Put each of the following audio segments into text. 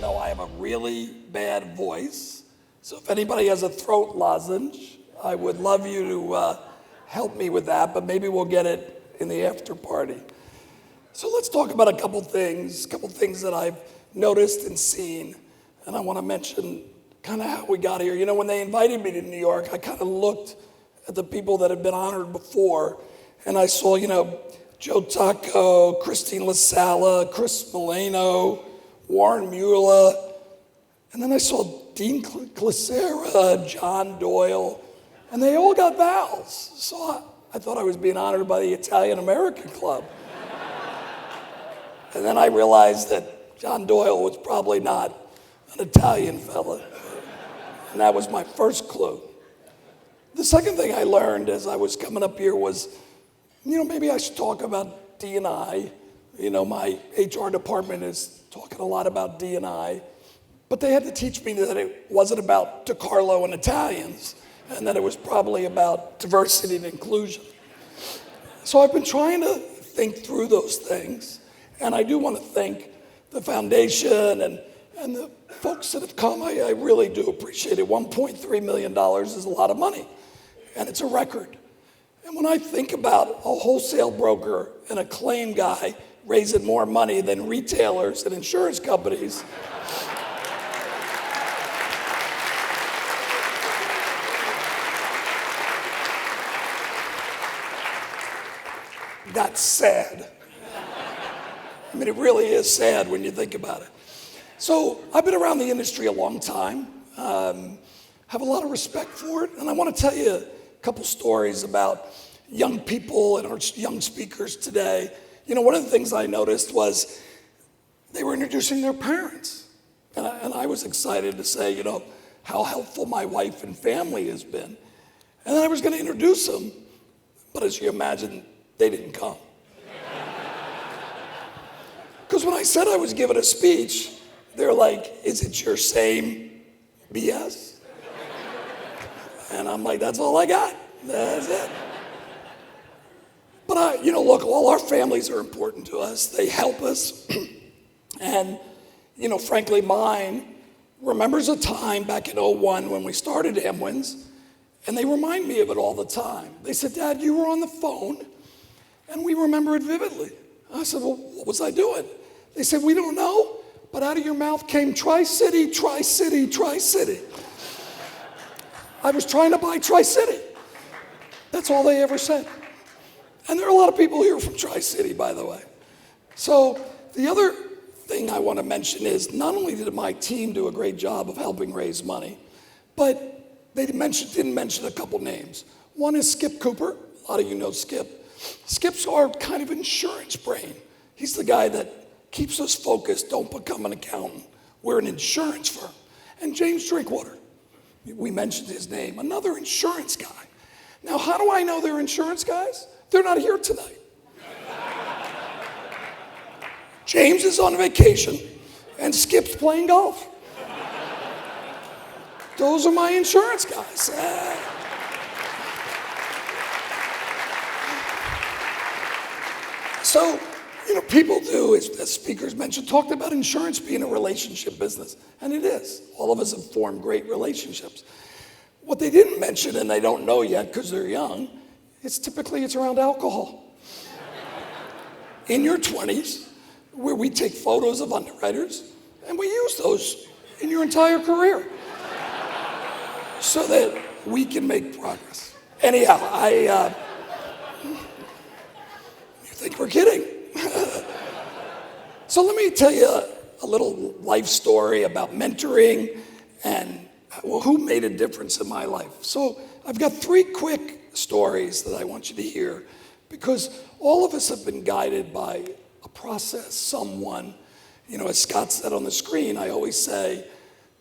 know I have a really bad voice. So if anybody has a throat lozenge, I would love you to help me with that, but maybe we'll get it in the after party. So let's talk about a couple things that I've noticed and seen. And I want to mention kind of how we got here. You know, when they invited me to New York, I kind of looked at the people that had been honored before, and I saw, Joe Tacco, Christine LaSala, Chris Milano, Warren Mueller, and then I saw Dean Clicera, John Doyle, and they all got vowels. So I thought I was being honored by the Italian American Club. And then I realized that John Doyle was probably not an Italian fella. And that was my first clue. The second thing I learned as I was coming up here was, maybe I should talk about D&I. My HR department is talking a lot about D&I. But they had to teach me that it wasn't about DeCarlo and Italians, and that it was probably about diversity and inclusion. So I've been trying to think through those things, and I do want to thank the foundation and the folks that have come. I really do appreciate it. $1.3 million is a lot of money, and it's a record. And when I think about a wholesale broker and a claim guy raising more money than retailers and insurance companies, that's sad. I mean, it really is sad when you think about it. So I've been around the industry a long time, have a lot of respect for it, and I want to tell you a couple stories about young people and our young speakers today. One of the things I noticed was they were introducing their parents, and I was excited to say, how helpful my wife and family has been. And then I was going to introduce them, but as you imagine, they didn't come. Because when I said I was giving a speech, they're like, is it your same BS? And I'm like, that's all I got. That's it. But look, all our families are important to us. They help us. And, frankly, mine remembers a time back in '01 when we started Amwins, and they remind me of it all the time. They said, Dad, you were on the phone, and we remember it vividly. I said, well, what was I doing? They said, we don't know, but out of your mouth came Tri-City, Tri-City, Tri-City. I was trying to buy Tri-City. That's all they ever said. And there are a lot of people here from Tri-City, by the way. So the other thing I want to mention is not only did my team do a great job of helping raise money, but they didn't mention a couple names. One is Skip Cooper. A lot of you know Skip. Skip's our kind of insurance brain. He's the guy that keeps us focused. Don't become an accountant. We're an insurance firm. And James Drinkwater, we mentioned his name, another insurance guy. Now, how do I know they're insurance guys? They're not here tonight. James is on vacation, and Skip's playing golf. Those are my insurance guys. So, people do, as speakers mentioned, talked about insurance being a relationship business, and it is. All of us have formed great relationships. What they didn't mention, and they don't know yet because they're young, it's around alcohol. In your 20s, where we take photos of underwriters, and we use those in your entire career so that we can make progress. Anyhow, you think we're kidding. So let me tell you a little life story about mentoring and who made a difference in my life. So I've got 3 quick stories that I want you to hear, because all of us have been guided by a process, someone. As Scott said on the screen, I always say,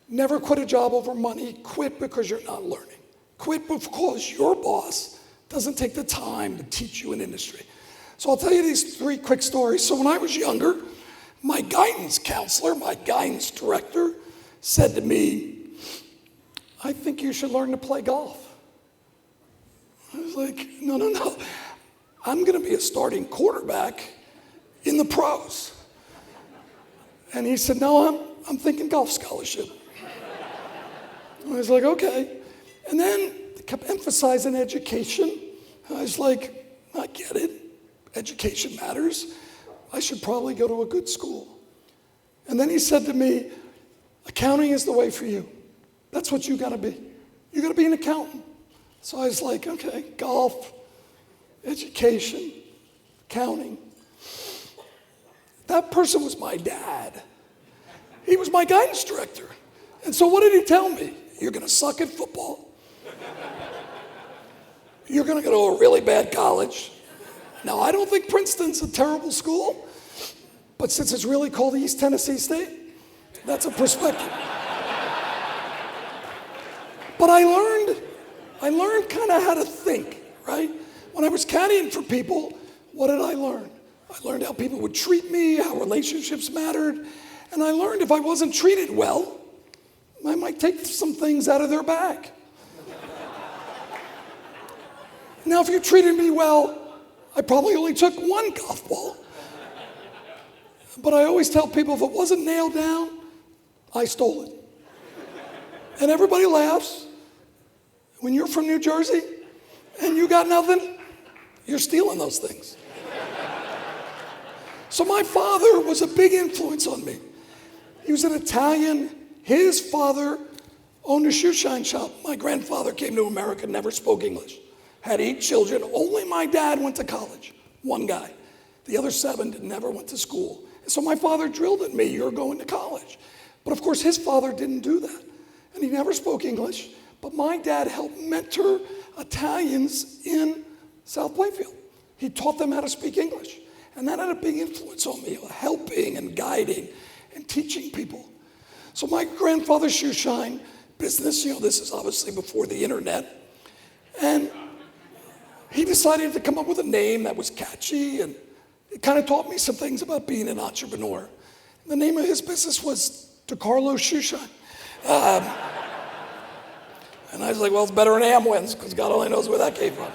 never quit a job over money. Quit because you're not learning. Quit because your boss doesn't take the time to teach you an industry. So I'll tell you these 3 quick stories. So when I was younger, my guidance counselor, my guidance director, said to me, I think you should learn to play golf. I was like, no. I'm going to be a starting quarterback in the pros. And he said, no, I'm thinking golf scholarship. I was like, okay. And then they kept emphasizing education. I was like, I get it. Education matters. I should probably go to a good school. And then he said to me, accounting is the way for you. That's what you gotta be. You gotta be an accountant. So I was like, okay, golf, education, accounting. That person was my dad. He was my guidance director. And so what did he tell me? You're gonna suck at football. You're gonna go to a really bad college. Now, I don't think Princeton's a terrible school, but since it's really called East Tennessee State, that's a perspective. But I learned kind of how to think, right? When I was caddying for people, what did I learn? I learned how people would treat me, how relationships mattered, and I learned if I wasn't treated well, I might take some things out of their bag. Now, if you treated me well, I probably only took one golf ball. But I always tell people if it wasn't nailed down, I stole it. And everybody laughs. When you're from New Jersey and you got nothing, you're stealing those things. So my father was a big influence on me. He was an Italian. His father owned a shoe shine shop. My grandfather came to America, never spoke English. Had 8 children. Only my dad went to college. One guy. The other 7 never went to school. And so my father drilled at me, you're going to college. But of course, his father didn't do that. And he never spoke English. But my dad helped mentor Italians in South Plainfield. He taught them how to speak English. And that had a big influence on me, helping and guiding and teaching people. So my grandfather's shoe shine business, this is obviously before the internet. And he decided to come up with a name that was catchy, and it kind of taught me some things about being an entrepreneur. The name of his business was DeCarlo Shoe Shine. And I was like, well, it's better than Amwins, because God only knows where that came from.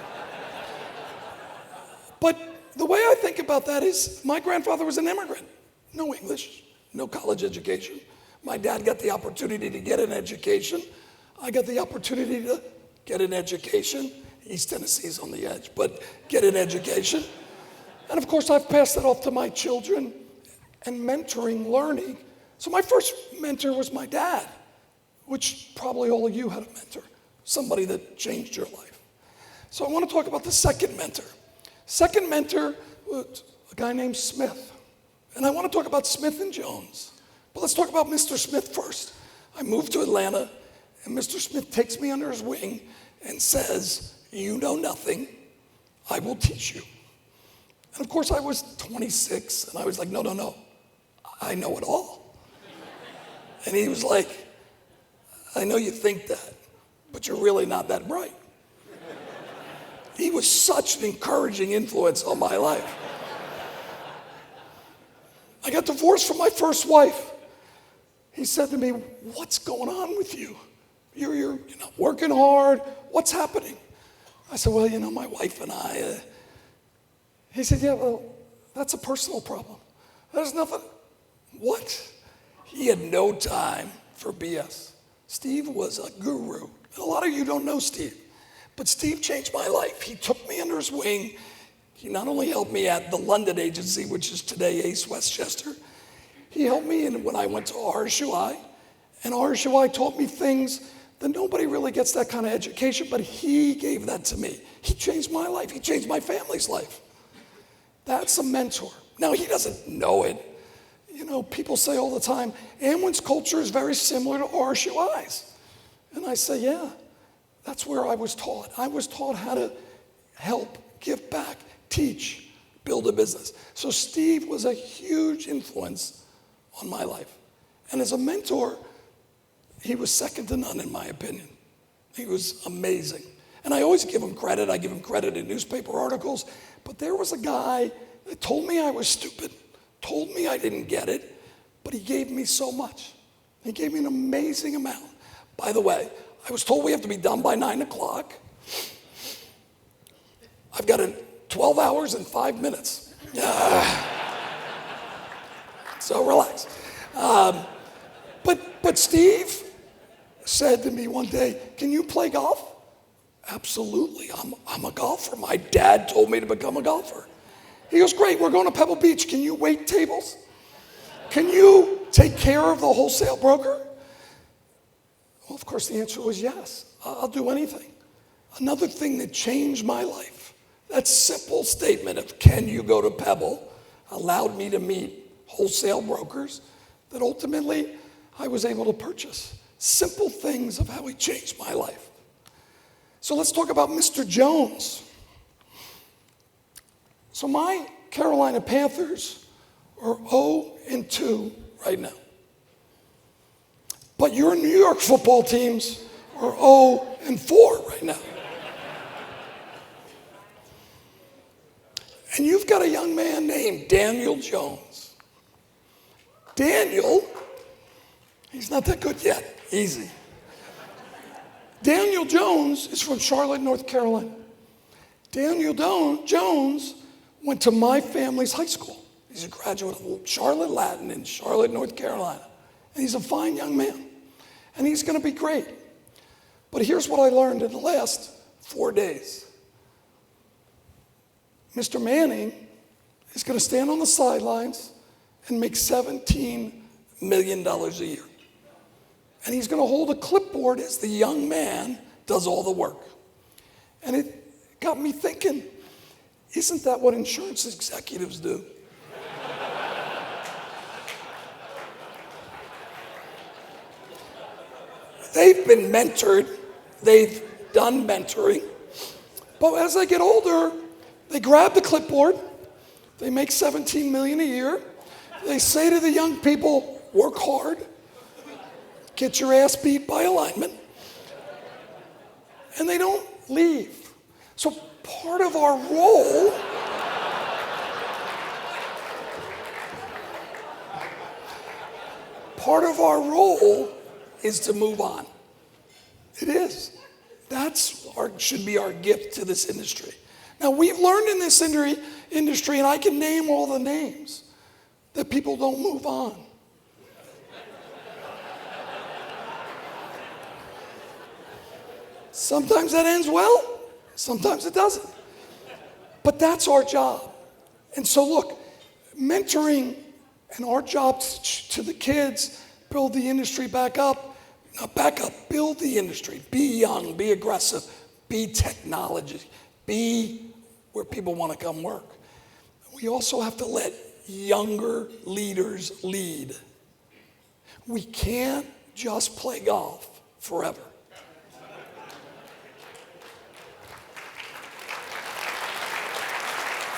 But the way I think about that is my grandfather was an immigrant. No English, no college education. My dad got the opportunity to get an education. I got the opportunity to get an education. East Tennessee's on the edge, but get an education. And of course, I've passed that off to my children and mentoring, learning. So my first mentor was my dad, which probably all of you had a mentor, somebody that changed your life. So I want to talk about the second mentor. Second mentor was a guy named Smith. And I want to talk about Smith and Jones. But let's talk about Mr. Smith first. I moved to Atlanta, and Mr. Smith takes me under his wing and says, you know nothing, I will teach you. And of course I was 26, and I was like, no, I know it all. And he was like, I know you think that, but you're really not that bright. He was such an encouraging influence on my life. I got divorced from my first wife. He said to me, what's going on with you? You're working hard, what's happening? I said, well, my wife and I. He said, yeah, well, that's a personal problem. There's nothing. What? He had no time for BS. Steve was a guru. And a lot of you don't know Steve, but Steve changed my life. He took me under his wing. He not only helped me at the London agency, which is today Ace Westchester, he helped me when I went to RSUI, and RSUI taught me things that nobody really gets that kind of education, but he gave that to me. He changed my life. He changed my family's life. That's a mentor. Now, he doesn't know it. People say all the time, Amwin's culture is very similar to RSUI's. And I say, yeah, that's where I was taught. I was taught how to help, give back, teach, build a business. So Steve was a huge influence on my life. And as a mentor, he was second to none in my opinion. He was amazing. And I always give him credit. I give him credit in newspaper articles. But there was a guy that told me I was stupid, told me I didn't get it, but he gave me so much. He gave me an amazing amount. By the way, I was told we have to be done by 9 o'clock. I've got 12 hours and 5 minutes. So relax. But Steve said to me one day, can you play golf? Absolutely, I'm a golfer. My dad told me to become a golfer. He goes, great, we're going to Pebble Beach. Can you wait tables? Can you take care of the wholesale broker? Well, of course, the answer was yes. I'll do anything. Another thing that changed my life, that simple statement of can you go to Pebble, allowed me to meet wholesale brokers that ultimately I was able to purchase. Simple things of how he changed my life. So let's talk about Mr. Jones. So my Carolina Panthers are 0-2 right now. But your New York football teams are 0-4 right now. And you've got a young man named Daniel Jones. Daniel, he's not that good yet. Easy. Daniel Jones is from Charlotte, North Carolina. Daniel Jones went to my family's high school. He's a graduate of Charlotte Latin in Charlotte, North Carolina. And he's a fine young man. And he's going to be great. But here's what I learned in the last 4 days. Mr. Manning is going to stand on the sidelines and make $17 million a year. And he's going to hold a clipboard as the young man does all the work. And it got me thinking, isn't that what insurance executives do? They've been mentored, they've done mentoring, but as they get older, they grab the clipboard, they make $17 million a year, they say to the young people, work hard, get your ass beat by a lineman, and they don't leave. So part of our role is to move on. It is. Should be our gift to this industry. Now, we've learned in this industry, and I can name all the names, that people don't move on. Sometimes that ends well, sometimes it doesn't. But that's our job. And so look, mentoring and our job to the kids, build the industry back up, not back up, build the industry, be young, be aggressive, be technology, be where people want to come work. We also have to let younger leaders lead. We can't just play golf forever.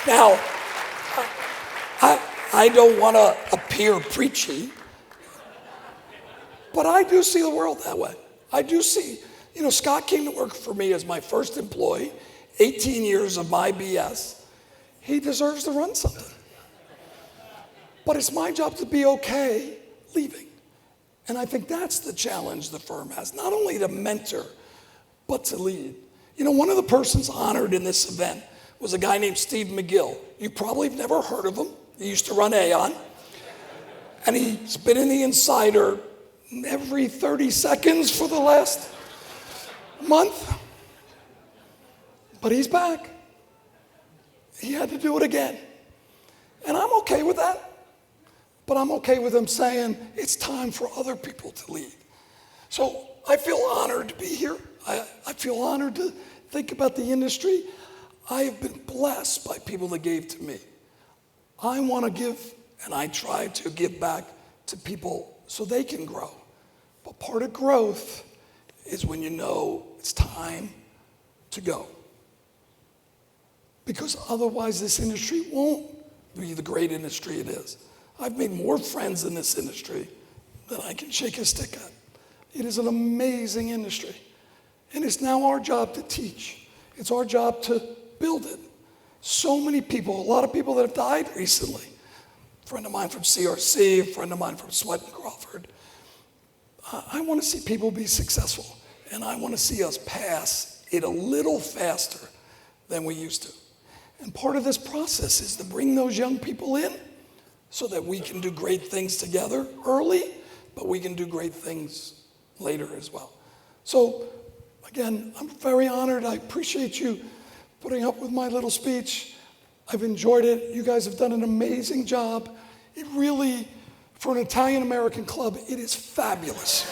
Now, I don't want to appear preachy, but I do see the world that way. I do see, Scott came to work for me as my first employee, 18 years of my BS. He deserves to run something. But it's my job to be okay leaving. And I think that's the challenge the firm has, not only to mentor, but to lead. One of the persons honored in this event was a guy named Steve McGill. You probably have never heard of him. He used to run Aon. And he's been in the Insider every 30 seconds for the last month. But he's back. He had to do it again. And I'm okay with that. But I'm okay with him saying it's time for other people to lead. So I feel honored to be here. I feel honored to think about the industry. I have been blessed by people that gave to me. I want to give, and I try to give back to people so they can grow. But part of growth is when you know it's time to go. Because otherwise this industry won't be the great industry it is. I've made more friends in this industry than I can shake a stick at. It is an amazing industry. And it's now our job to teach. It's our job to build it. So many people, a lot of people that have died recently. A friend of mine from CRC, a friend of mine from Sweat and Crawford. I want to see people be successful. And I want to see us pass it a little faster than we used to. And part of this process is to bring those young people in so that we can do great things together early, but we can do great things later as well. So again, I'm very honored. I appreciate you putting up with my little speech. I've enjoyed it. You guys have done an amazing job. It really, for an Italian-American club, it is fabulous.